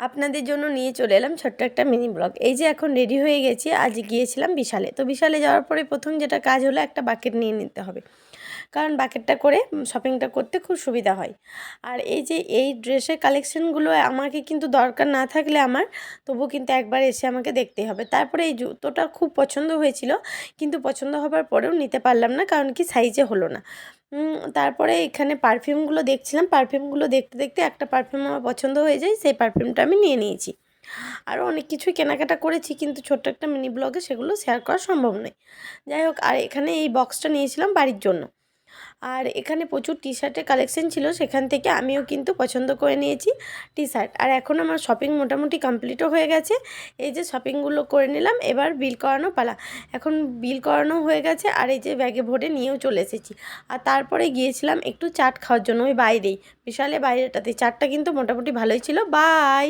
আপনাদের জন্য নিয়ে চলে এলাম ছোট্ট একটা মিনি ব্লগ। এই যে এখন রেডি হয়ে গেছি, আজ গিয়েছিলাম বিশালে। তো বিশালে যাওয়ার পরে প্রথম যেটা কাজ হলো, একটা বাকেট নিয়ে নিতে হবে, কারণ বাকেটটা করে শপিংটা করতে খুব সুবিধা হয়। আর এই যে এই ড্রেসের কালেকশানগুলো আমাকে কিন্তু দরকার না থাকলে আমার, তবু কিন্তু একবার এসে আমাকে দেখতেই হবে। তারপরে এই জুতোটা খুব পছন্দ হয়েছিল, কিন্তু পছন্দ হবার পরেও নিতে পারলাম না, কারণ কি সাইজে হলো না। তারপরে এখানে পারফিউমগুলো দেখছিলাম, পারফিউমগুলো দেখতে দেখতে একটা পারফিউম আমার পছন্দ হয়ে যায়, সেই পারফিউমটা আমি নিয়ে নিয়েছি। আরও অনেক কিছুই কেনাকাটা করেছি, কিন্তু ছোট্ট একটা মিনি ব্লগে সেগুলো শেয়ার করা সম্ভব নয়। যাই হোক, আর এখানে এই বক্সটা নিয়েছিলাম বাড়ির জন্য। আর এখানে প্রচুর টি শার্টের কালেকশন ছিল, সেখান থেকে আমিও কিন্তু পছন্দ করে নিয়েছি টি শার্ট। আর এখন আমার শপিং মোটামুটি কমপ্লিটও হয়ে গেছে। এই যে শপিংগুলো করে নিলাম, এবার বিল করানো পালা। এখন বিল করানো হয়ে গেছে, আর এই যে ব্যাগে ভরে নিয়েও চলে এসেছি। আর তারপরে গিয়েছিলাম একটু চাট খাওয়ার জন্য ওই বাইরেই, বিশালে বাইরেটাতে। চাটটা কিন্তু মোটামুটি ভালোই ছিল। বাই।